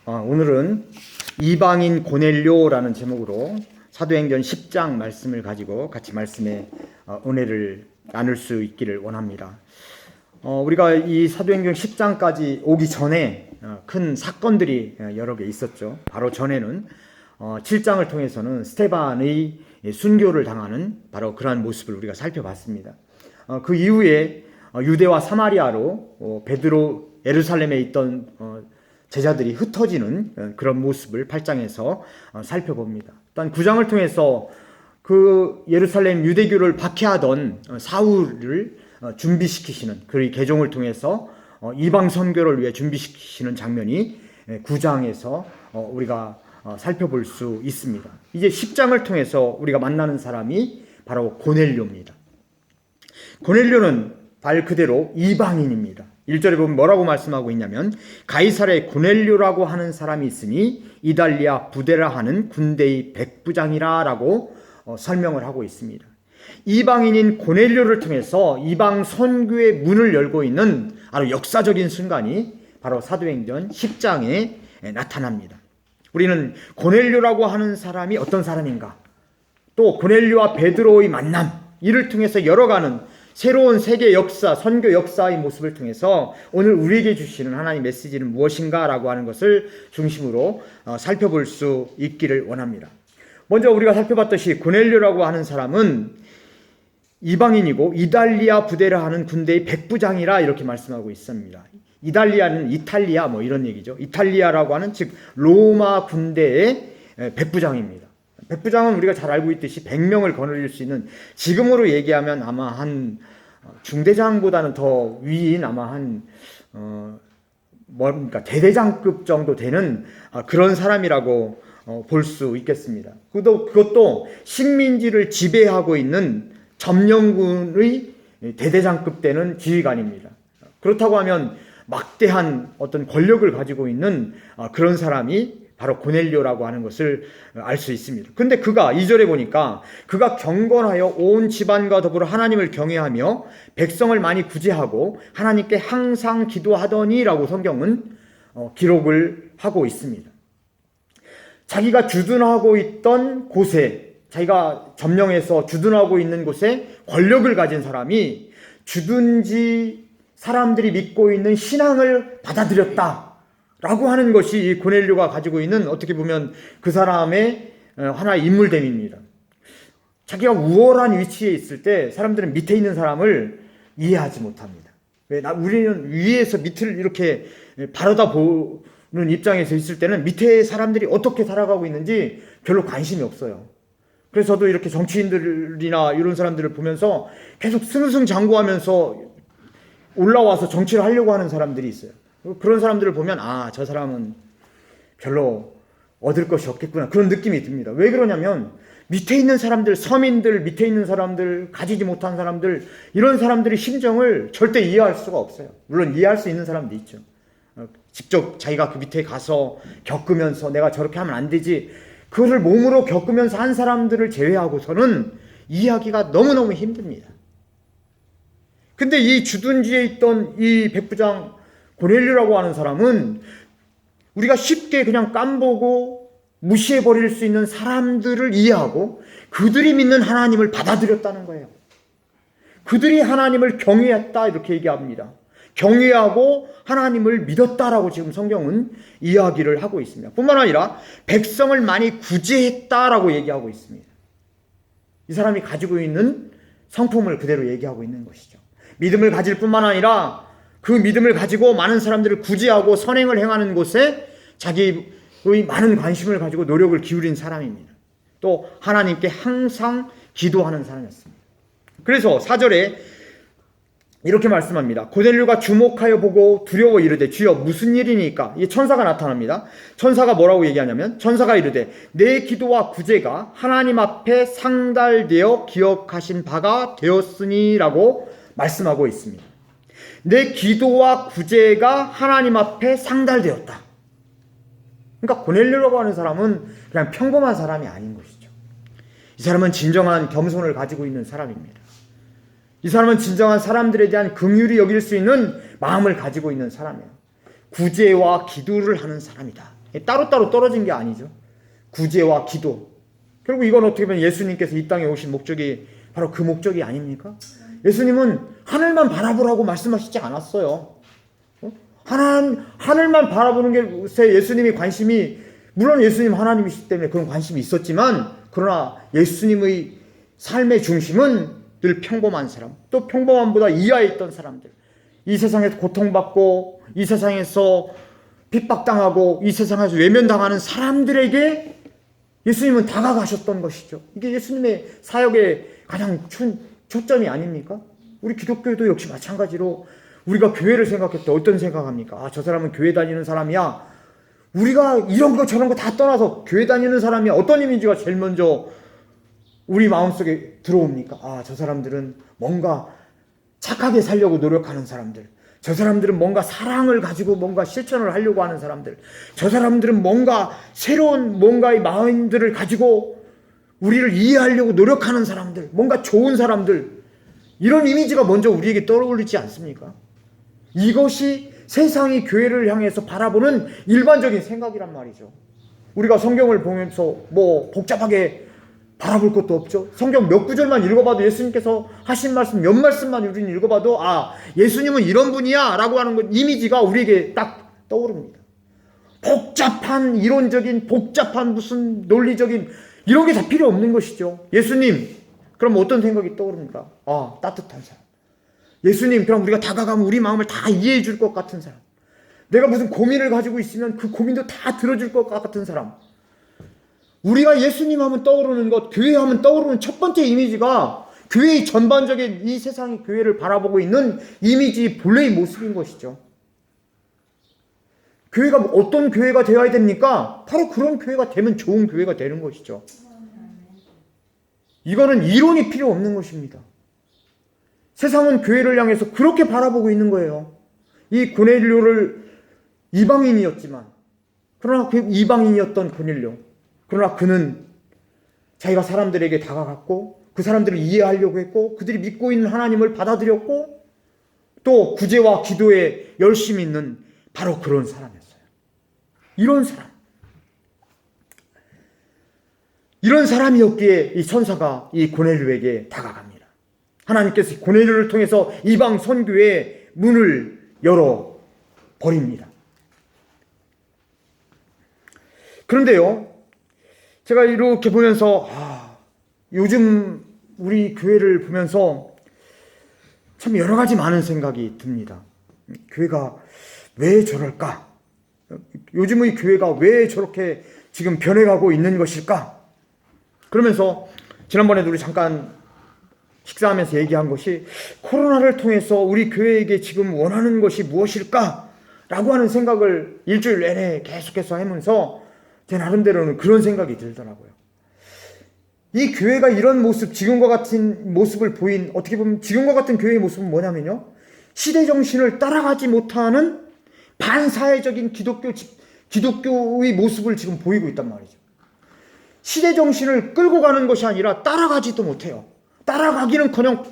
오늘은 이방인 고넬료라는 제목으로 사도행전 10장 말씀을 가지고 같이 말씀의 은혜를 나눌 수 있기를 원합니다. 우리가 이 사도행전 10장까지 오기 전에 큰 사건들이 여러 개 있었죠. 바로 전에는 7장을 통해서는 스데반의 순교를 당하는 바로 그러한 모습을 우리가 살펴봤습니다. 그 이후에 유대와 사마리아로 베드로 예루살렘에 있던 제자들이 흩어지는 그런 모습을 8장에서 살펴봅니다. 일단 9장을 통해서 그 예루살렘 유대교를 박해하던 사울을 준비시키시는 그의 개종을 통해서 이방 선교를 위해 준비시키시는 장면이 9장에서 우리가 살펴볼 수 있습니다. 이제 10장을 통해서 우리가 만나는 사람이 바로 고넬료입니다. 고넬료는 말 그대로 이방인입니다. 1절에 보면 뭐라고 말씀하고 있냐면 가이사랴에 고넬료라고 하는 사람이 있으니 이달리아 부데라 하는 군대의 백부장이라 라고 설명을 하고 있습니다. 이방인인 고넬료를 통해서 이방 선교의 문을 열고 있는 아주 역사적인 순간이 바로 사도행전 10장에 나타납니다. 우리는 고넬료라고 하는 사람이 어떤 사람인가, 또 고넬료와 베드로의 만남, 이를 통해서 열어가는 새로운 세계 역사, 선교 역사의 모습을 통해서 오늘 우리에게 주시는 하나님의 메시지는 무엇인가 라고 하는 것을 중심으로 살펴볼 수 있기를 원합니다. 먼저 우리가 살펴봤듯이 고넬료라고 하는 사람은 이방인이고 이달리아 부데라 하는 군대의 백부장이라 이렇게 말씀하고 있습니다. 이달리아는 이탈리아 뭐 이런 얘기죠. 이탈리아라고 하는 즉 로마 군대의 백부장입니다. 백부장은 우리가 잘 알고 있듯이 100명을 거느릴 수 있는, 지금으로 얘기하면 아마 한 중대장보다는 더 위인 아마 한 그러니까 대대장급 정도 되는 그런 사람이라고 볼 수 있겠습니다. 그것도 식민지를 지배하고 있는 점령군의 대대장급 되는 지휘관입니다. 그렇다고 하면 막대한 어떤 권력을 가지고 있는 그런 사람이 바로 고넬료라고 하는 것을 알 수 있습니다. 근데 그가 2절에 보니까 그가 경건하여 온 집안과 더불어 하나님을 경외하며 백성을 많이 구제하고 하나님께 항상 기도하더니 라고 성경은 기록을 하고 있습니다. 자기가 주둔하고 있던 곳에, 자기가 점령해서 주둔하고 있는 곳에 권력을 가진 사람이 주둔지 사람들이 믿고 있는 신앙을 받아들였다 라고 하는 것이 이 고넬료가 가지고 있는, 어떻게 보면 그 사람의 하나의 인물됨입니다. 자기가 우월한 위치에 있을 때 사람들은 밑에 있는 사람을 이해하지 못합니다. 우리는 위에서 밑을 이렇게 바라다 보는 입장에서 있을 때는 밑에 사람들이 어떻게 살아가고 있는지 별로 관심이 없어요. 그래서 저도 이렇게 정치인들이나 이런 사람들을 보면서 계속 승승장구하면서 올라와서 정치를 하려고 하는 사람들이 있어요. 그런 사람들을 보면 저 사람은 별로 얻을 것이 없겠구나, 그런 느낌이 듭니다. 왜 그러냐면 밑에 있는 사람들, 서민들, 밑에 있는 사람들, 가지지 못한 사람들, 이런 사람들의 심정을 절대 이해할 수가 없어요. 물론 이해할 수 있는 사람도 있죠. 직접 자기가 그 밑에 가서 겪으면서 내가 저렇게 하면 안 되지, 그것을 몸으로 겪으면서 한 사람들을 제외하고서는 이해하기가 너무너무 힘듭니다. 근데 이 주둔지에 있던 이 백부장 고넬료라고 하는 사람은 우리가 쉽게 그냥 깜보고 무시해버릴 수 있는 사람들을 이해하고 그들이 믿는 하나님을 받아들였다는 거예요. 그들이 하나님을 경외했다 이렇게 얘기합니다. 경외하고 하나님을 믿었다라고 지금 성경은 이야기를 하고 있습니다. 뿐만 아니라 백성을 많이 구제했다라고 얘기하고 있습니다. 이 사람이 가지고 있는 성품을 그대로 얘기하고 있는 것이죠. 믿음을 가질 뿐만 아니라 그 믿음을 가지고 많은 사람들을 구제하고 선행을 행하는 곳에 자기의 많은 관심을 가지고 노력을 기울인 사람입니다. 또 하나님께 항상 기도하는 사람이었습니다. 그래서 4절에 이렇게 말씀합니다. 고넬료가 주목하여 보고 두려워 이르되 주여 무슨 일이니까? 이 천사가 나타납니다. 천사가 뭐라고 얘기하냐면 천사가 이르되 내 기도와 구제가 하나님 앞에 상달되어 기억하신 바가 되었으니 라고 말씀하고 있습니다. 내 기도와 구제가 하나님 앞에 상달되었다. 그러니까 고넬료라고 하는 사람은 그냥 평범한 사람이 아닌 것이죠. 이 사람은 진정한 겸손을 가지고 있는 사람입니다. 이 사람은 진정한 사람들에 대한 긍휼히 여길 수 있는 마음을 가지고 있는 사람이에요. 구제와 기도를 하는 사람이다. 따로따로 떨어진 게 아니죠. 구제와 기도. 결국 이건 어떻게 보면 예수님께서 이 땅에 오신 목적이 바로 그 목적이 아닙니까? 예수님은 하늘만 바라보라고 말씀하시지 않았어요. 하늘만 바라보는 것에 예수님이 관심이, 물론 예수님 하나님이시기 때문에 그런 관심이 있었지만, 그러나 예수님의 삶의 중심은 늘 평범한 사람, 또 평범함보다 이하에 있던 사람들, 이 세상에서 고통받고 이 세상에서 핍박당하고 이 세상에서 외면당하는 사람들에게 예수님은 다가가셨던 것이죠. 이게 예수님의 사역의 가장 초점이 아닙니까? 우리 기독교도 역시 마찬가지로 우리가 교회를 생각할 때 어떤 생각합니까? 아, 저 사람은 교회 다니는 사람이야. 우리가 이런 거 저런 거 다 떠나서 교회 다니는 사람이 어떤 이미지가 제일 먼저 우리 마음속에 들어옵니까? 아, 저 사람들은 뭔가 착하게 살려고 노력하는 사람들, 저 사람들은 뭔가 사랑을 가지고 뭔가 실천을 하려고 하는 사람들, 저 사람들은 뭔가 새로운 뭔가의 마음들을 가지고 우리를 이해하려고 노력하는 사람들, 뭔가 좋은 사람들, 이런 이미지가 먼저 우리에게 떠오르지 않습니까? 이것이 세상이 교회를 향해서 바라보는 일반적인 생각이란 말이죠. 우리가 성경을 보면서 뭐 복잡하게 바라볼 것도 없죠. 성경 몇 구절만 읽어봐도, 예수님께서 하신 말씀 몇 말씀만 우리는 읽어봐도, 아, 예수님은 이런 분이야 라고 하는 것, 이미지가 우리에게 딱 떠오릅니다. 복잡한 이론적인, 복잡한 무슨 논리적인 이런 게 다 필요 없는 것이죠. 예수님, 그럼 어떤 생각이 떠오릅니까? 아, 따뜻한 사람. 예수님, 그럼 우리가 다가가면 우리 마음을 다 이해해 줄 것 같은 사람. 내가 무슨 고민을 가지고 있으면 그 고민도 다 들어줄 것 같은 사람. 우리가 예수님 하면 떠오르는 것, 교회 하면 떠오르는 첫 번째 이미지가 교회의 전반적인 이 세상의 교회를 바라보고 있는 이미지 본래의 모습인 것이죠. 교회가 어떤 교회가 되어야 됩니까? 바로 그런 교회가 되면 좋은 교회가 되는 것이죠. 이거는 이론이 필요 없는 것입니다. 세상은 교회를 향해서 그렇게 바라보고 있는 거예요. 이 고넬료를 이방인이었지만, 그러나 그 이방인이었던 고넬료, 그러나 그는 자기가 사람들에게 다가갔고 그 사람들을 이해하려고 했고 그들이 믿고 있는 하나님을 받아들였고 또 구제와 기도에 열심히 있는 바로 그런 사람이었어요. 이런 사람이었기에 이 천사가 이 고넬료에게 다가갑니다. 하나님께서 고넬료를 통해서 이방 선교의 문을 열어버립니다. 그런데요, 제가 이렇게 보면서 요즘 우리 교회를 보면서 참 여러 가지 많은 생각이 듭니다. 교회가 왜 저럴까? 요즘의 교회가 왜 저렇게 지금 변해가고 있는 것일까? 그러면서 지난번에도 우리 잠깐 식사하면서 얘기한 것이, 코로나를 통해서 우리 교회에게 지금 원하는 것이 무엇일까? 라고 하는 생각을 일주일 내내 계속해서 하면서 제 나름대로는 그런 생각이 들더라고요. 이 교회가 이런 모습, 지금과 같은 모습을 보인, 어떻게 보면 지금과 같은 교회의 모습은 뭐냐면요, 시대 정신을 따라가지 못하는 반사회적인 기독교의 모습을 지금 보이고 있단 말이죠. 시대 정신을 끌고 가는 것이 아니라 따라가지도 못해요. 따라가기는커녕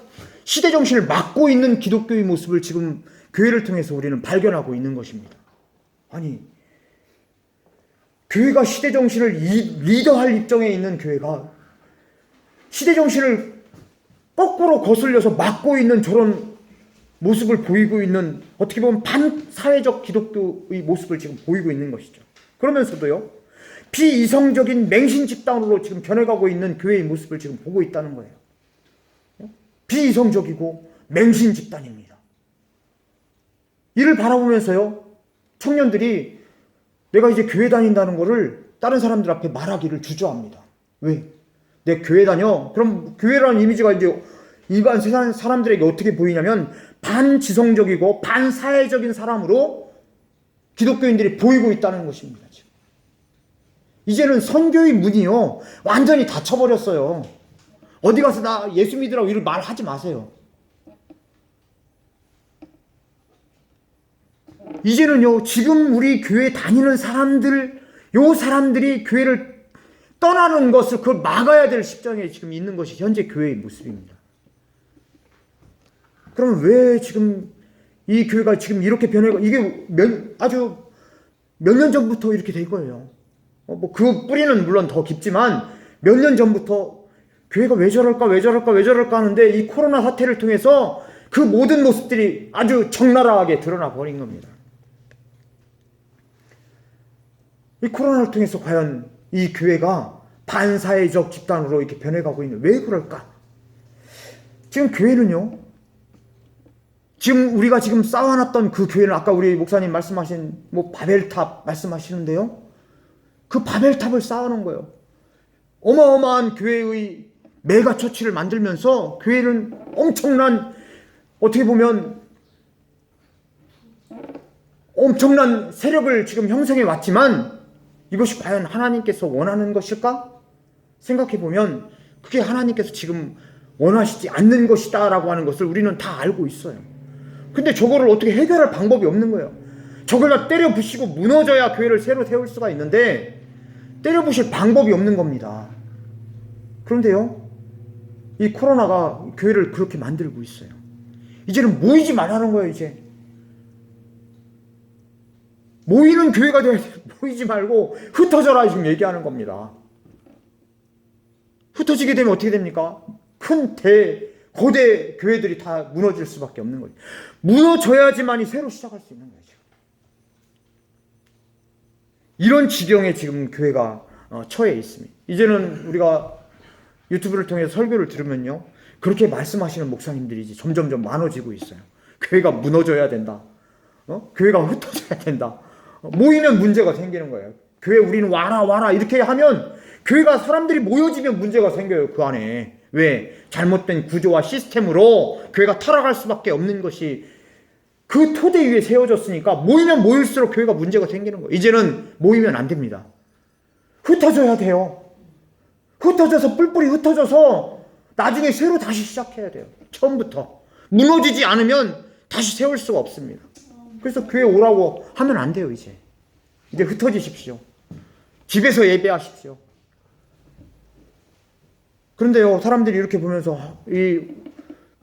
시대 정신을 막고 있는 기독교의 모습을 지금 교회를 통해서 우리는 발견하고 있는 것입니다. 아니, 교회가 시대 정신을 리더할 입장에 있는 교회가 시대 정신을 거꾸로 거슬려서 막고 있는 저런 모습을 보이고 있는, 어떻게 보면 반사회적 기독교의 모습을 지금 보이고 있는 것이죠. 그러면서도요, 비이성적인 맹신 집단으로 지금 변해가고 있는 교회의 모습을 지금 보고 있다는 거예요. 비이성적이고 맹신 집단입니다. 이를 바라보면서요, 청년들이 내가 이제 교회 다닌다는 거를 다른 사람들 앞에 말하기를 주저합니다. 왜? 내 교회 다녀? 그럼 교회라는 이미지가 이제 일반 세상 사람들에게 어떻게 보이냐면 반지성적이고 반사회적인 사람으로 기독교인들이 보이고 있다는 것입니다. 지금. 이제는 선교의 문이요, 완전히 닫혀버렸어요. 어디 가서 나 예수 믿으라고 이런 말 하지 마세요. 이제는요, 지금 우리 교회 다니는 사람들, 요 사람들이 교회를 떠나는 것을 그걸 막아야 될 십장에 지금 있는 것이 현재 교회의 모습입니다. 그럼 왜 지금 이 교회가 지금 이렇게 변해가, 이게 아주 몇 년 전부터 이렇게 된 거예요. 그 뿌리는 물론 더 깊지만 몇 년 전부터 교회가 왜 저럴까 왜 저럴까 왜 저럴까 하는데 이 코로나 사태를 통해서 그 모든 모습들이 아주 적나라하게 드러나 버린 겁니다. 이 코로나를 통해서 과연 이 교회가 반사회적 집단으로 이렇게 변해가고 있는, 왜 그럴까? 지금 교회는요, 지금 우리가 지금 쌓아놨던 그 교회는 아까 우리 목사님 말씀하신 바벨탑 말씀하시는데요, 그 바벨탑을 쌓아놓은 거예요. 어마어마한 교회의 메가처치를 만들면서 교회는 엄청난, 어떻게 보면 엄청난 세력을 지금 형성해 왔지만 이것이 과연 하나님께서 원하는 것일까? 생각해보면 그게 하나님께서 지금 원하시지 않는 것이다 라고 하는 것을 우리는 다 알고 있어요. 근데 저거를 어떻게 해결할 방법이 없는 거예요. 저걸 다 때려 부시고 무너져야 교회를 새로 세울 수가 있는데 때려 부실 방법이 없는 겁니다. 그런데요, 이 코로나가 교회를 그렇게 만들고 있어요. 이제는 모이지 말라는 거예요. 이제 모이는 교회가 돼야 돼. 모이지 말고 흩어져라 지금 얘기하는 겁니다. 흩어지게 되면 어떻게 됩니까? 큰 거대 교회들이 다 무너질 수밖에 없는 거예요. 무너져야지만이 새로 시작할 수 있는 거죠. 이런 지경에 지금 교회가 처해 있습니다. 이제는 우리가 유튜브를 통해서 설교를 들으면요, 그렇게 말씀하시는 목사님들이 이제 점점점 많아지고 있어요. 교회가 무너져야 된다. 교회가 흩어져야 된다. 모이면 문제가 생기는 거예요. 교회 우리는 와라 이렇게 하면 교회가 사람들이 모여지면 문제가 생겨요. 그 안에. 왜? 잘못된 구조와 시스템으로 교회가 타락할 수밖에 없는 것이 그 토대 위에 세워졌으니까 모이면 모일수록 교회가 문제가 생기는 거예요. 이제는 모이면 안 됩니다. 흩어져야 돼요. 흩어져서 뿔뿔이 흩어져서 나중에 새로 다시 시작해야 돼요. 처음부터. 무너지지 않으면 다시 세울 수가 없습니다. 그래서 교회 오라고 하면 안 돼요. 이제 흩어지십시오. 집에서 예배하십시오. 그런데요, 사람들이 이렇게 보면서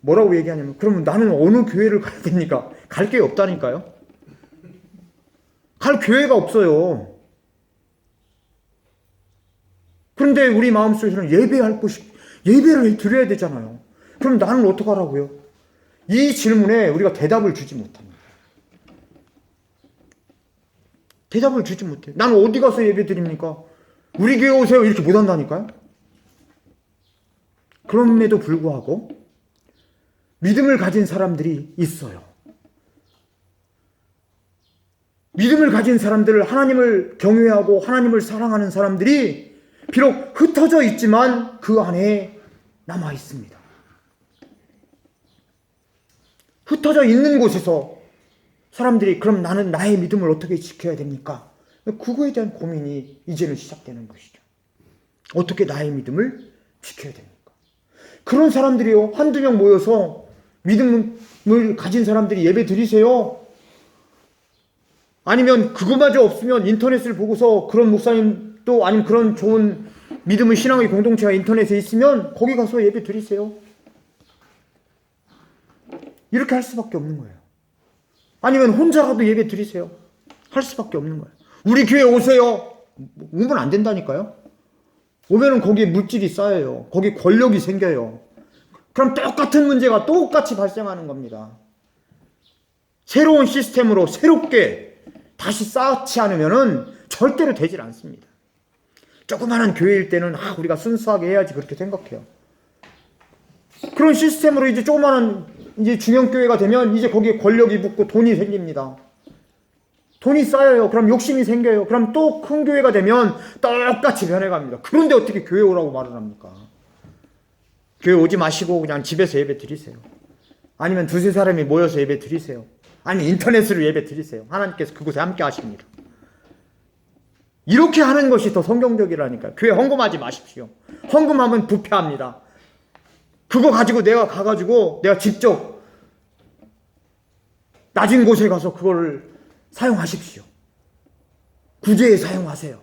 뭐라고 얘기하냐면, 그러면 나는 어느 교회를 가야 됩니까? 갈 게 없다니까요. 갈 교회가 없어요. 그런데 우리 마음속에서는 예배를 드려야 되잖아요. 그럼 나는 어떡하라고요? 이 질문에 우리가 대답을 주지 못합니다. 대답을 주지 못해요. 나는 어디 가서 예배 드립니까? 우리 교회 오세요. 이렇게 못한다니까요. 그럼에도 불구하고 믿음을 가진 사람들이 있어요. 믿음을 가진 사람들, 하나님을 경외하고 하나님을 사랑하는 사람들이 비록 흩어져 있지만 그 안에 남아 있습니다. 흩어져 있는 곳에서 사람들이 그럼 나는 나의 믿음을 어떻게 지켜야 됩니까? 그거에 대한 고민이 이제는 시작되는 것이죠. 어떻게 나의 믿음을 지켜야 됩니까? 그런 사람들이요, 한두 명 모여서 믿음을 가진 사람들이 예배 드리세요. 아니면 그거마저 없으면 인터넷을 보고서 그런 목사님도 아니면 그런 좋은 믿음의 신앙의 공동체가 인터넷에 있으면 거기 가서 예배 드리세요. 이렇게 할 수밖에 없는 거예요. 아니면 혼자라도 예배 드리세요. 할 수밖에 없는 거예요. 우리 교회 오세요. 오면 안 된다니까요. 오면은 거기에 물질이 쌓여요. 거기에 권력이 생겨요. 그럼 똑같은 문제가 똑같이 발생하는 겁니다. 새로운 시스템으로 새롭게 다시 쌓지 않으면은 절대로 되질 않습니다. 조그마한 교회일 때는 우리가 순수하게 해야지 그렇게 생각해요. 그런 시스템으로 이제 조그마한 이제 중형교회가 되면 이제 거기에 권력이 붙고 돈이 생깁니다. 돈이 쌓여요. 그럼 욕심이 생겨요. 그럼 또 큰 교회가 되면 똑같이 변해갑니다. 그런데 어떻게 교회 오라고 말을 합니까? 교회 오지 마시고 그냥 집에서 예배 드리세요. 아니면 두세 사람이 모여서 예배 드리세요. 아니면 인터넷으로 예배 드리세요. 하나님께서 그곳에 함께 하십니다. 이렇게 하는 것이 더 성경적이라니까요. 교회 헌금하지 마십시오. 헌금하면 부패합니다. 그거 가지고 내가 가가지고 내가 직접 낮은 곳에 가서 그거를 사용하십시오. 구제에 사용하세요.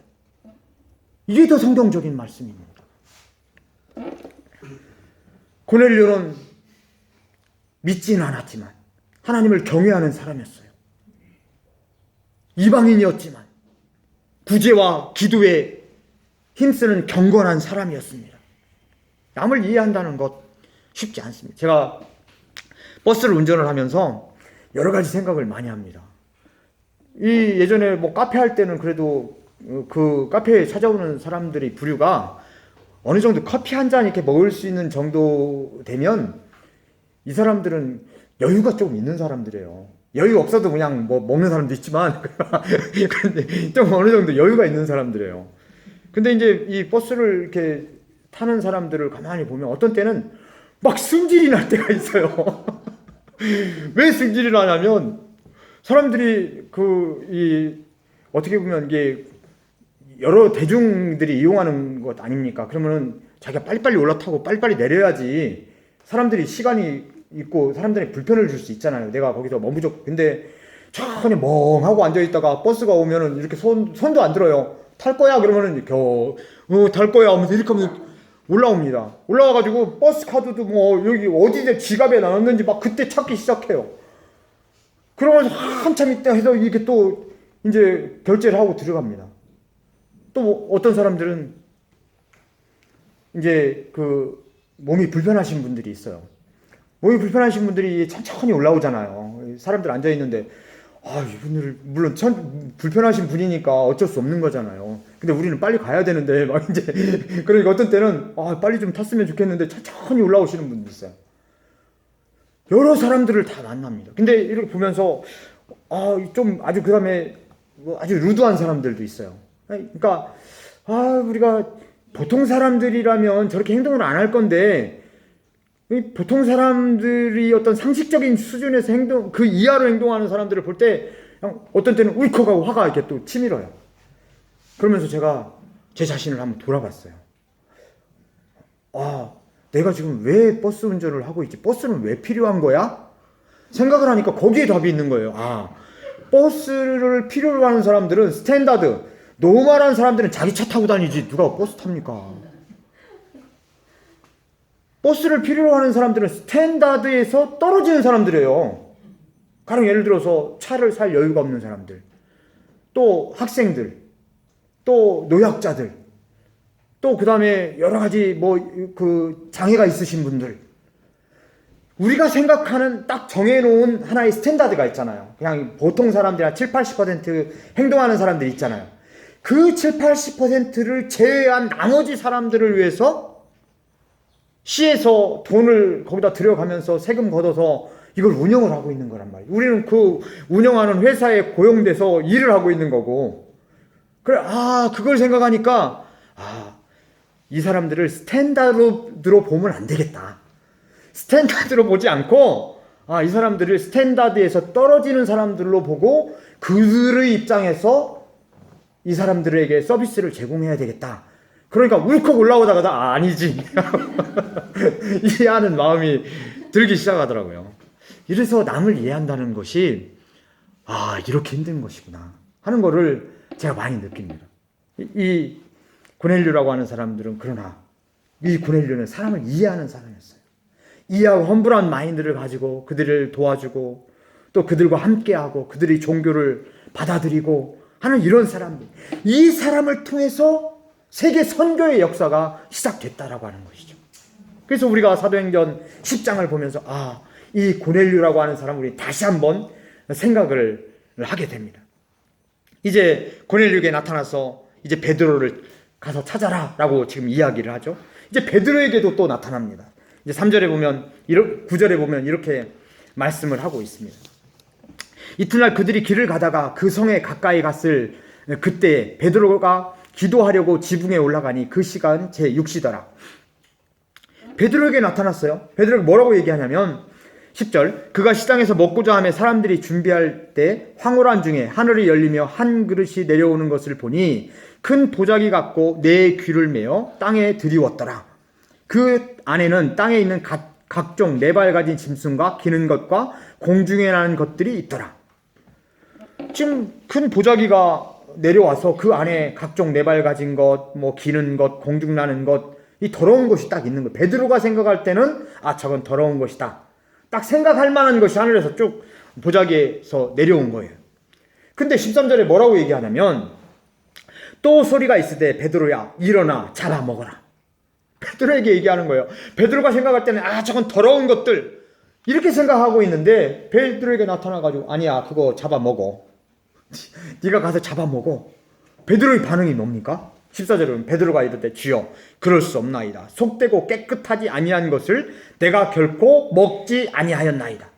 이게 더 성경적인 말씀입니다. 고넬료는 믿지는 않았지만 하나님을 경외하는 사람이었어요. 이방인이었지만 구제와 기도에 힘쓰는 경건한 사람이었습니다. 남을 이해한다는 것 쉽지 않습니다. 제가 버스를 운전을 하면서 여러 가지 생각을 많이 합니다. 예전에 뭐 카페 할 때는 그래도 그 카페에 찾아오는 사람들의 부류가 어느 정도 커피 한 잔 이렇게 먹을 수 있는 정도 되면 이 사람들은 여유가 조금 있는 사람들이에요. 여유 없어도 그냥 뭐 먹는 사람도 있지만 그런데 좀 어느 정도 여유가 있는 사람들이에요. 근데 이제 이 버스를 이렇게 타는 사람들을 가만히 보면 어떤 때는 막 승질이 날 때가 있어요. 왜 승질이 나냐면 사람들이 어떻게 보면 이게 여러 대중들이 이용하는 것 아닙니까? 그러면은 자기가 빨리빨리 올라타고 빨리빨리 내려야지 사람들이 시간이 있고 사람들이 불편을 줄 수 있잖아요. 내가 거기서 근데 천천히 멍하고 앉아있다가 버스가 오면은 이렇게 손도 안 들어요. 탈 거야? 그러면은 탈 거야 하면서 이렇게 하면 올라옵니다. 올라와가지고 버스 카드도 뭐 여기 어디에 지갑에 나눴는지 막 그때 찾기 시작해요. 그러면서 한참 있다 해서 이게 또 이제 결제를 하고 들어갑니다. 또 어떤 사람들은 이제 몸이 불편하신 분들이 있어요. 몸이 불편하신 분들이 천천히 올라오잖아요. 사람들 앉아있는데 이분들 물론 불편하신 분이니까 어쩔 수 없는 거잖아요. 근데 우리는 빨리 가야 되는데 막 이제 그러니까 어떤 때는 빨리 좀 탔으면 좋겠는데 천천히 올라오시는 분도 있어요. 여러 사람들을 다 만납니다. 근데 이렇게 보면서 좀 아주 그다음에 아주 루드한 사람들도 있어요. 그러니까 우리가 보통 사람들이라면 저렇게 행동을 안 할 건데 보통 사람들이 어떤 상식적인 수준에서 그 이하로 행동하는 사람들을 볼 때 어떤 때는 울컥하고 화가 이렇게 또 치밀어요. 그러면서 제가 제 자신을 한번 돌아봤어요. 내가 지금 왜 버스 운전을 하고 있지? 버스는 왜 필요한 거야? 생각을 하니까 거기에 답이 있는 거예요. 버스를 필요로 하는 사람들은 스탠다드, 노멀한 사람들은 자기 차 타고 다니지 누가 버스 탑니까? 버스를 필요로 하는 사람들은 스탠다드에서 떨어지는 사람들이에요. 가령 예를 들어서 차를 살 여유가 없는 사람들, 또 학생들, 또 노약자들, 또 그 다음에 여러 가지 장애가 있으신 분들, 우리가 생각하는 딱 정해놓은 하나의 스탠다드가 있잖아요. 그냥 보통 사람들이 한 7, 80% 행동하는 사람들이 있잖아요. 그 7, 80%를 제외한 나머지 사람들을 위해서 시에서 돈을 거기다 들여가면서 세금 걷어서 이걸 운영을 하고 있는 거란 말이에요. 우리는 그 운영하는 회사에 고용돼서 일을 하고 있는 거고, 그래, 그걸 생각하니까, 이 사람들을 스탠다드로 보면 안 되겠다. 스탠다드로 보지 않고, 이 사람들을 스탠다드에서 떨어지는 사람들로 보고, 그들의 입장에서 이 사람들에게 서비스를 제공해야 되겠다. 그러니까 울컥 올라오다가 아니지 이해하는 마음이 들기 시작하더라고요. 이래서 남을 이해한다는 것이 이렇게 힘든 것이구나 하는 거를 제가 많이 느낍니다. 이 고넬료라고 하는 사람들은 그러나 이 고넬료는 사람을 이해하는 사람이었어요. 이해하고 험불한 마인드를 가지고 그들을 도와주고 또 그들과 함께하고 그들의 종교를 받아들이고 하는 이런 사람들, 이 사람을 통해서 세계 선교의 역사가 시작됐다라고 하는 것이죠. 그래서 우리가 사도행전 10장을 보면서 이 고넬료라고 하는 사람을 우리 다시 한번 생각을 하게 됩니다. 이제 고넬료에게 나타나서 이제 베드로를 가서 찾아라라고 지금 이야기를 하죠. 이제 베드로에게도 또 나타납니다. 이제 3절에 보면 9절에 보면 이렇게 말씀을 하고 있습니다. 이튿날 그들이 길을 가다가 그 성에 가까이 갔을 그때 베드로가 기도하려고 지붕에 올라가니 그 시간 제6시더라. 베드로에게 나타났어요. 베드로가 뭐라고 얘기하냐면 10절, 그가 시장에서 먹고자 하며 사람들이 준비할 때 황홀한 중에 하늘이 열리며 한 그릇이 내려오는 것을 보니 큰 보자기 같고 네 귀를 메어 땅에 들이웠더라. 그 안에는 땅에 있는 각종 네 발 가진 짐승과 기는 것과 공중에 나는 것들이 있더라. 지금 큰 보자기가 내려와서 그 안에 각종 네 발 가진 것, 기는 것, 공중 나는 것, 이 더러운 것이 딱 있는 거예요. 베드로가 생각할 때는 저건 더러운 것이다. 딱 생각할 만한 것이 하늘에서 쭉 보자기에서 내려온 거예요. 근데 13절에 뭐라고 얘기하냐면 또 소리가 있으되 베드로야 일어나 잡아먹어라. 베드로에게 얘기하는 거예요. 베드로가 생각할 때는 저건 더러운 것들 이렇게 생각하고 있는데 베드로에게 나타나가지고 아니야 그거 잡아먹어. 네가 가서 잡아먹어. 베드로의 반응이 뭡니까? 14절에 보면 베드로가 이르되 주여 그럴 수 없나이다. 속되고 깨끗하지 아니한 것을 내가 결코 먹지 아니하였나이다.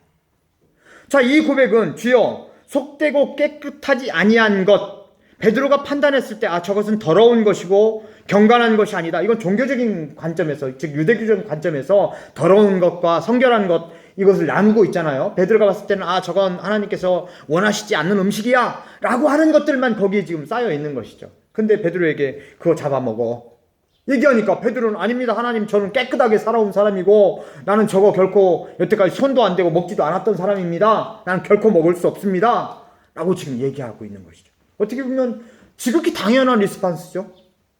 자, 이 고백은 주여 속되고 깨끗하지 아니한 것, 베드로가 판단했을 때 저것은 더러운 것이고 경건한 것이 아니다. 이건 종교적인 관점에서, 즉 유대교적인 관점에서 더러운 것과 성결한 것 이것을 나누고 있잖아요. 베드로가 봤을 때는 저건 하나님께서 원하시지 않는 음식이야 라고 하는 것들만 거기에 지금 쌓여 있는 것이죠. 근데 베드로에게 그거 잡아먹어 얘기하니까 베드로는 아닙니다. 하나님, 저는 깨끗하게 살아온 사람이고 나는 저거 결코 여태까지 손도 안 대고 먹지도 않았던 사람입니다. 나는 결코 먹을 수 없습니다 라고 지금 얘기하고 있는 것이죠. 어떻게 보면 지극히 당연한 리스판스죠.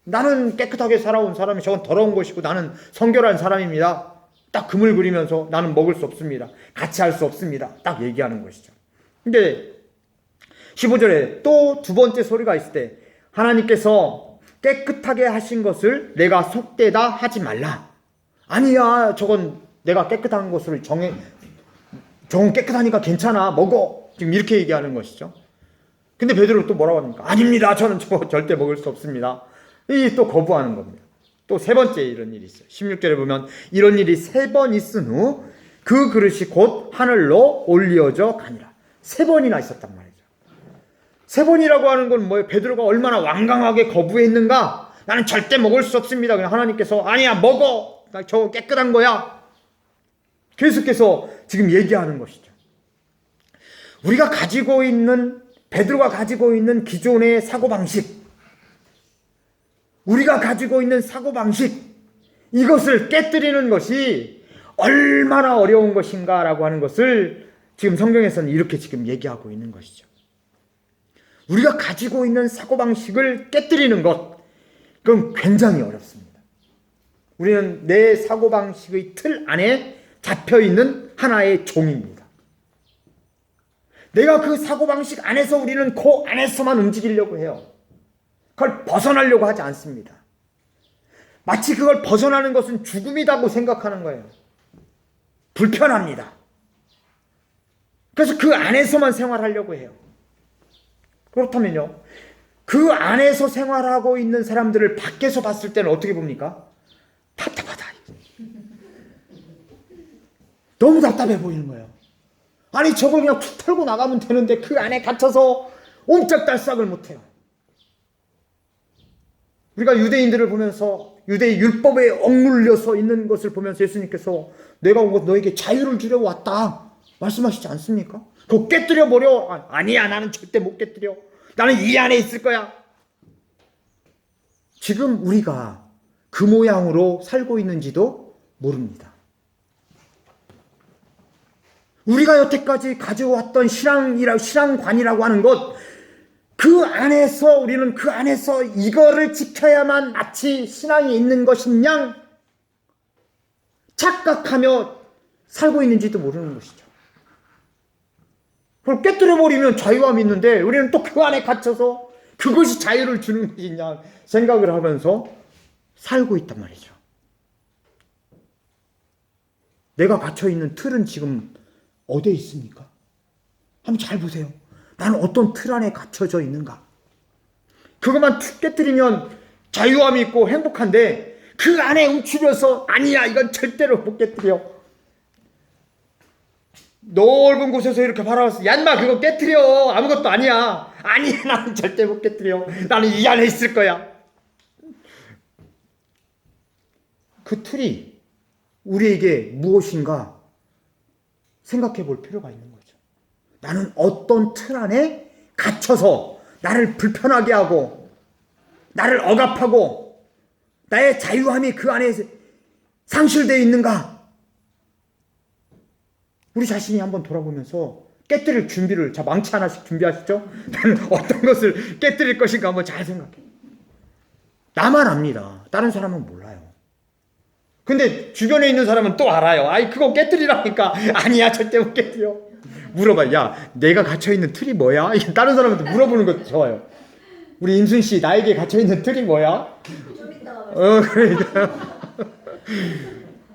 나는 깨끗하게 살아온 사람이 저건 더러운 것이고 나는 성결한 사람입니다. 딱 금을 그리면서 나는 먹을 수 없습니다. 같이 할 수 없습니다. 딱 얘기하는 것이죠. 근데 15절에 또 두 번째 소리가 있을 때 하나님께서 깨끗하게 하신 것을 내가 속되다 하지 말라. 아니야, 저건 내가 깨끗한 것을 저건 깨끗하니까 괜찮아, 먹어. 지금 이렇게 얘기하는 것이죠. 근데 베드로 또 뭐라고 합니까? 아닙니다, 저는 저거 절대 먹을 수 없습니다. 이 또 거부하는 겁니다. 또 세 번째 이런 일이 있어요. 16절에 보면 이런 일이 3번 있은 후 그 그릇이 곧 하늘로 올려져 가니라. 3번이나 있었단 말이죠. 3번이라고 하는 건 뭐예요? 베드로가 얼마나 완강하게 거부했는가? 나는 절대 먹을 수 없습니다. 그냥 하나님께서 아니야 먹어. 저거 깨끗한 거야. 계속해서 지금 얘기하는 것이죠. 우리가 가지고 있는, 베드로가 가지고 있는 기존의 사고방식, 우리가 가지고 있는 사고방식, 이것을 깨뜨리는 것이 얼마나 어려운 것인가 라고 하는 것을 지금 성경에서는 이렇게 지금 얘기하고 있는 것이죠. 우리가 가지고 있는 사고방식을 깨뜨리는 것, 그건 굉장히 어렵습니다. 우리는 내 사고방식의 틀 안에 잡혀있는 하나의 종입니다. 내가 그 사고방식 안에서 우리는 그 안에서만 움직이려고 해요. 그걸 벗어나려고 하지 않습니다. 마치 그걸 벗어나는 것은 죽음이라고 생각하는 거예요. 불편합니다. 그래서 그 안에서만 생활하려고 해요. 그렇다면요, 그 안에서 생활하고 있는 사람들을 밖에서 봤을 때는 어떻게 봅니까? 답답하다. 너무 답답해 보이는 거예요. 아니 저걸 그냥 툭 털고 나가면 되는데 그 안에 갇혀서 옴짝달싹을 못해요. 우리가 유대인들을 보면서 유대의 율법에 억눌려서 있는 것을 보면서 예수님께서 내가 온 것 너에게 자유를 주려고 왔다 말씀하시지 않습니까? 그거 깨뜨려 버려. 아니야, 나는 절대 못 깨뜨려. 나는 이 안에 있을 거야. 지금 우리가 그 모양으로 살고 있는지도 모릅니다. 우리가 여태까지 가져왔던 신앙관이라고 하는 것, 그 안에서 우리는 그 안에서 이거를 지켜야만 마치 신앙이 있는 것인 양 착각하며 살고 있는지도 모르는 것이죠. 그걸 깨뜨려버리면 자유함이 있는데 우리는 또 그 안에 갇혀서 그것이 자유를 주는 것이냐 생각을 하면서 살고 있단 말이죠. 내가 갇혀있는 틀은 지금 어디에 있습니까? 한번 잘 보세요. 나는 어떤 틀 안에 갇혀져 있는가? 그것만 툭 깨뜨리면 자유함이 있고 행복한데 그 안에 움츠려서 아니야, 이건 절대로 못 깨뜨려. 넓은 곳에서 이렇게 바라봤어. 야 인마 그거 깨뜨려. 아무것도 아니야. 아니야, 나는 절대 못 깨뜨려. 나는 이 안에 있을 거야. 그 틀이 우리에게 무엇인가 생각해 볼 필요가 있는 거죠. 나는 어떤 틀 안에 갇혀서 나를 불편하게 하고 나를 억압하고 나의 자유함이 그 안에 상실되어 있는가? 우리 자신이 한번 돌아보면서 깨뜨릴 준비를, 자, 망치 하나씩 준비하시죠? 나는 어떤 것을 깨뜨릴 것인가 한번 잘 생각해. 나만 압니다. 다른 사람은 몰라요. 근데 주변에 있는 사람은 또 알아요. 아이 그거 깨뜨리라니까. 아니야, 절대 못 깨뜨려. 물어봐. 야, 내가 갇혀있는 틀이 뭐야? 다른 사람한테 물어보는 것도 좋아요. 우리 임순 씨, 나에게 갇혀 있는 틀이 뭐야? 좀 이따가 그러니까.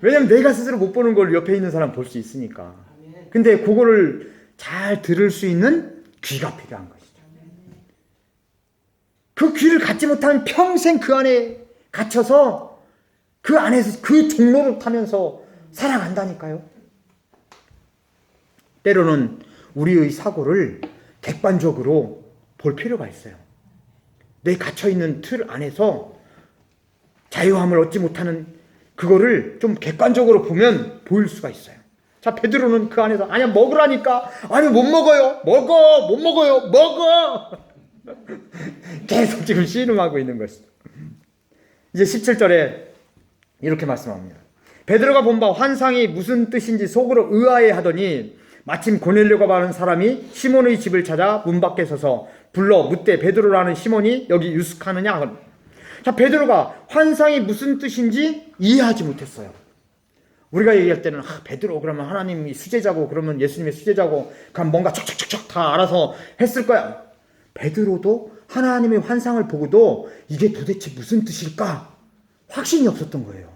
왜냐면 내가 스스로 못 보는 걸 옆에 있는 사람 볼 수 있으니까. 근데 그거를 잘 들을 수 있는 귀가 필요한 것이죠. 그 귀를 갖지 못하면 평생 그 안에 갇혀서 그 안에서 그 종로를 타면서 살아간다니까요. 때로는 우리의 사고를 객관적으로 볼 필요가 있어요. 내 갇혀있는 틀 안에서 자유함을 얻지 못하는 그거를 좀 객관적으로 보면 보일 수가 있어요. 자, 베드로는 그 안에서 아니야 먹으라니까, 아니 못 먹어요, 먹어, 못 먹어요, 먹어. 계속 지금 씨름하고 있는 것이죠. 이제 17절에 이렇게 말씀합니다. 베드로가 본 바 환상이 무슨 뜻인지 속으로 의아해 하더니 마침 고넬료가 말하는 사람이 시몬의 집을 찾아 문 밖에 서서 불러 묻되 베드로라는 시몬이 여기 유숙하느냐. 자, 베드로가 환상이 무슨 뜻인지 이해하지 못했어요. 우리가 얘기할 때는 베드로 그러면 하나님이 수제자고 그러면 예수님의 수제자고 그럼 뭔가 척척척척 다 알아서 했을 거야. 베드로도 하나님의 환상을 보고도 이게 도대체 무슨 뜻일까 확신이 없었던 거예요.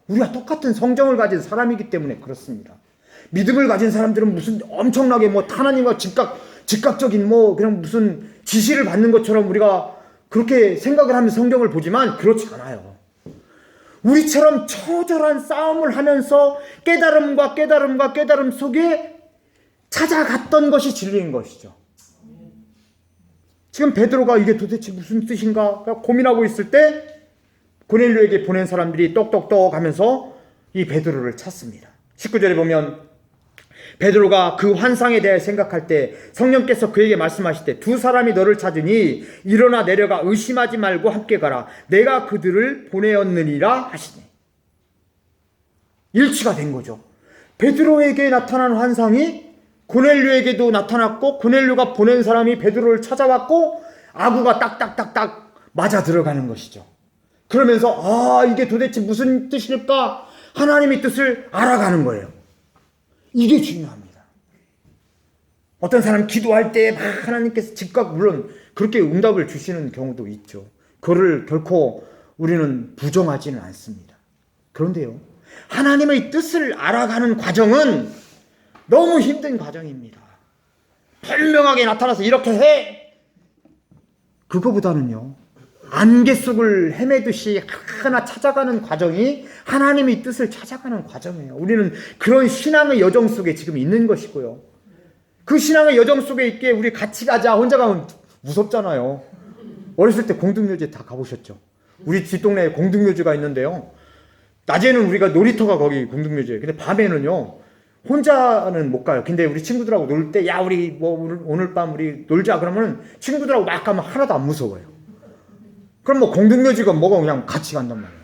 우리가 똑같은 성정을 가진 사람이기 때문에 그렇습니다. 믿음을 가진 사람들은 무슨 엄청나게 뭐 하나님과 즉각적인 뭐 그냥 무슨 지시를 받는 것처럼 우리가 그렇게 생각을 하면서 성경을 보지만 그렇지 않아요. 우리처럼 처절한 싸움을 하면서 깨달음 속에 찾아갔던 것이 진리인 것이죠. 지금 베드로가 이게 도대체 무슨 뜻인가 고민하고 있을 때 고넬료에게 보낸 사람들이 똑똑똑 하면서 이 베드로를 찾습니다. 19절에 보면 베드로가 그 환상에 대해 생각할 때 성령께서 그에게 말씀하실 때 두 사람이 너를 찾으니 일어나 내려가 의심하지 말고 함께 가라. 내가 그들을 보내었느니라 하시네. 일치가 된 거죠. 베드로에게 나타난 환상이 고넬료에게도 나타났고 고넬료가 보낸 사람이 베드로를 찾아왔고 아구가 딱딱딱딱 맞아 들어가는 것이죠. 그러면서 이게 도대체 무슨 뜻일까? 하나님의 뜻을 알아가는 거예요. 이게 중요합니다. 어떤 사람 기도할 때 막 하나님께서 즉각 물론 그렇게 응답을 주시는 경우도 있죠. 그거를 결코 우리는 부정하지는 않습니다. 그런데요, 하나님의 뜻을 알아가는 과정은 너무 힘든 과정입니다. 분명하게 나타나서 이렇게 해! 그거보다는요, 안개 속을 헤매듯이 하나 찾아가는 과정이 하나님의 뜻을 찾아가는 과정이에요. 우리는 그런 신앙의 여정 속에 지금 있는 것이고요. 그 신앙의 여정 속에 있기에 우리 같이 가자. 혼자 가면 무섭잖아요. 어렸을 때 공동묘지 다 가보셨죠? 우리 뒷동네에 공동묘지가 있는데요. 낮에는 우리가 놀이터가 거기 공동묘지예요. 근데 밤에는요, 혼자는 못 가요. 근데 우리 친구들하고 놀 때, 야, 우리 뭐 오늘 밤 우리 놀자. 그러면 친구들하고 막 가면 하나도 안 무서워요. 그럼 뭐 공동묘지가 뭐가 그냥 같이 간단 말이에요.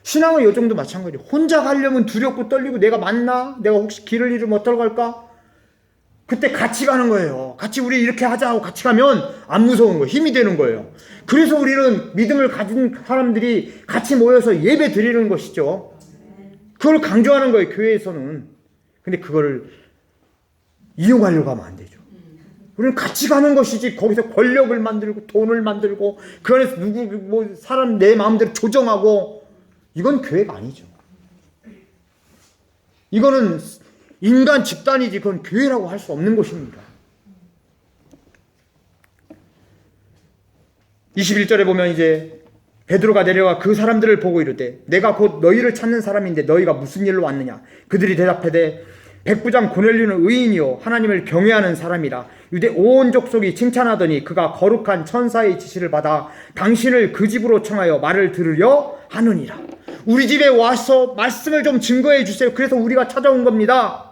신앙의 여정도 마찬가지예요. 혼자 가려면 두렵고 떨리고 내가 맞나? 내가 혹시 길을 잃으면 어떨까? 그때 같이 가는 거예요. 같이 우리 이렇게 하자 하고 같이 가면 안 무서운 거예요. 힘이 되는 거예요. 그래서 우리는 믿음을 가진 사람들이 같이 모여서 예배 드리는 것이죠. 그걸 강조하는 거예요, 교회에서는. 근데 그거를 이용하려고 하면 안 되죠. 우리는 같이 가는 것이지 거기서 권력을 만들고 돈을 만들고 그 안에서 사람 내 마음대로 조정하고 이건 교회가 아니죠. 이거는 인간 집단이지 그건 교회라고 할 수 없는 것입니다. 21절에 보면 이제 베드로가 내려가 그 사람들을 보고 이르되 내가 곧 너희를 찾는 사람인데 너희가 무슨 일로 왔느냐. 그들이 대답하되 백부장 고넬료는 의인이요 하나님을 경외하는 사람이라 유대 온 족속이 칭찬하더니 그가 거룩한 천사의 지시를 받아 당신을 그 집으로 청하여 말을 들으려 하느니라. 우리 집에 와서 말씀을 좀 증거해 주세요. 그래서 우리가 찾아온 겁니다.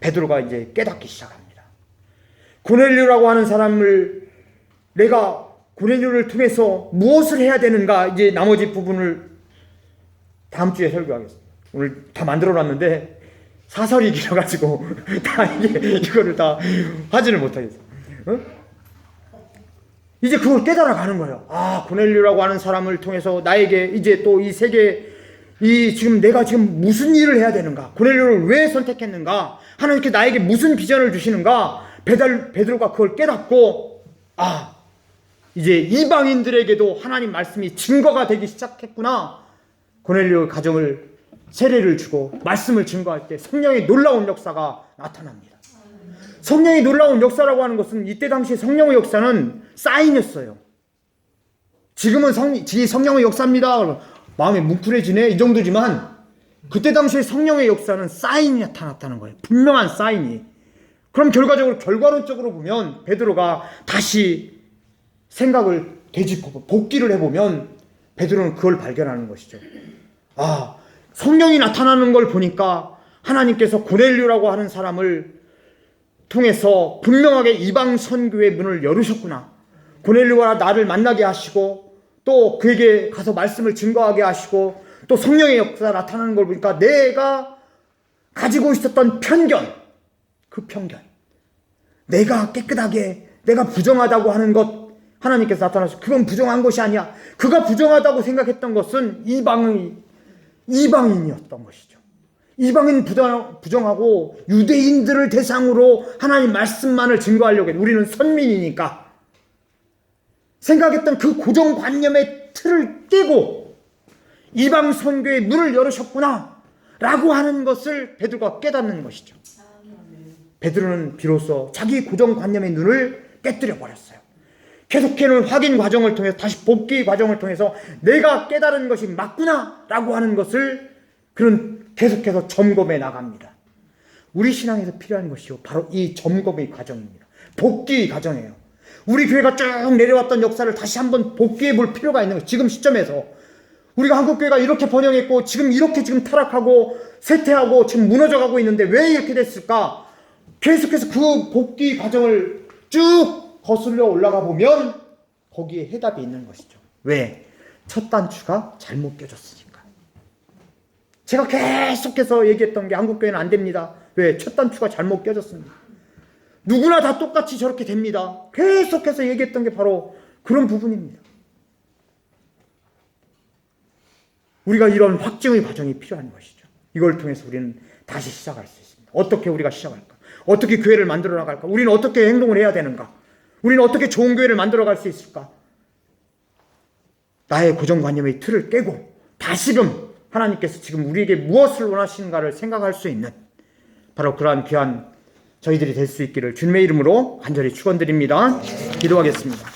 베드로가 이제 깨닫기 시작합니다. 고넬료라고 하는 사람을 내가 고넬료를 통해서 무엇을 해야 되는가. 이제 나머지 부분을 다음 주에 설교하겠습니다. 오늘 다 만들어 놨는데 사설이 길어가지고 다 이거를 다 하지를 못하겠어요. 이제 그걸 깨달아 가는 거예요. 고넬료라고 하는 사람을 통해서 나에게 이제 또 이 세계 지금 내가 지금 무슨 일을 해야 되는가? 고넬료를 왜 선택했는가? 하나님께 나에게 무슨 비전을 주시는가? 베드로가 그걸 깨닫고 이제 이방인들에게도 하나님 말씀이 증거가 되기 시작했구나. 고넬료 가정을 세례를 주고 말씀을 증거할 때 성령의 놀라운 역사가 나타납니다. 성령의 놀라운 역사라고 하는 것은 이때 당시 성령의 역사는 사인이었어요. 지금은 성령의 역사입니다. 마음이 뭉클해지네 이 정도지만 그때 당시에 성령의 역사는 사인이 나타났다는 거예요. 분명한 사인이. 그럼 결과론적으로 보면 베드로가 다시 생각을 되짚고 복기를 해보면 베드로는 그걸 발견하는 것이죠. 아, 성령이 나타나는 걸 보니까 하나님께서 고넬료라고 하는 사람을 통해서 분명하게 이방 선교의 문을 열으셨구나. 고넬료가 나를 만나게 하시고 또 그에게 가서 말씀을 증거하게 하시고 또 성령의 역사가 나타나는 걸 보니까 내가 가지고 있었던 편견, 그 편견, 내가 깨끗하게 내가 부정하다고 하는 것 하나님께서 나타나서 그건 부정한 것이 아니야. 그가 부정하다고 생각했던 것은 이방인이었던 것이죠. 이방인 부정하고 유대인들을 대상으로 하나님 말씀만을 증거하려고 해요. 우리는 선민이니까 생각했던 그 고정관념의 틀을 깨고 이방 선교의 문을 열으셨구나 라고 하는 것을 베드로가 깨닫는 것이죠. 베드로는 비로소 자기 고정관념의 눈을 깨뜨려 버렸어요. 계속해는 확인 과정을 통해서 다시 복귀 과정을 통해서 내가 깨달은 것이 맞구나 라고 하는 것을 그는 계속해서 점검해 나갑니다. 우리 신앙에서 필요한 것이요 바로 이 점검의 과정입니다. 복귀의 과정이에요. 우리 교회가 쭉 내려왔던 역사를 다시 한번 복귀해 볼 필요가 있는 거예요. 지금 시점에서 우리가 한국교회가 이렇게 번영했고 지금 이렇게 타락하고 쇠퇴하고 지금 무너져가고 있는데 왜 이렇게 됐을까? 계속해서 그 복귀 과정을 쭉 거슬러 올라가 보면 거기에 해답이 있는 것이죠. 왜? 첫 단추가 잘못 껴졌으니까. 제가 계속해서 얘기했던 게 한국교회는 안 됩니다. 왜? 첫 단추가 잘못 껴졌습니다. 누구나 다 똑같이 저렇게 됩니다. 계속해서 얘기했던 게 바로 그런 부분입니다. 우리가 이런 확증의 과정이 필요한 것이죠. 이걸 통해서 우리는 다시 시작할 수 있습니다. 어떻게 우리가 시작할까? 어떻게 교회를 만들어 나갈까? 우리는 어떻게 행동을 해야 되는가? 우리는 어떻게 좋은 교회를 만들어갈 수 있을까? 나의 고정관념의 틀을 깨고 다시금 하나님께서 지금 우리에게 무엇을 원하시는가를 생각할 수 있는 바로 그러한 귀한 저희들이 될 수 있기를 주님의 이름으로 간절히 축원드립니다. 기도하겠습니다.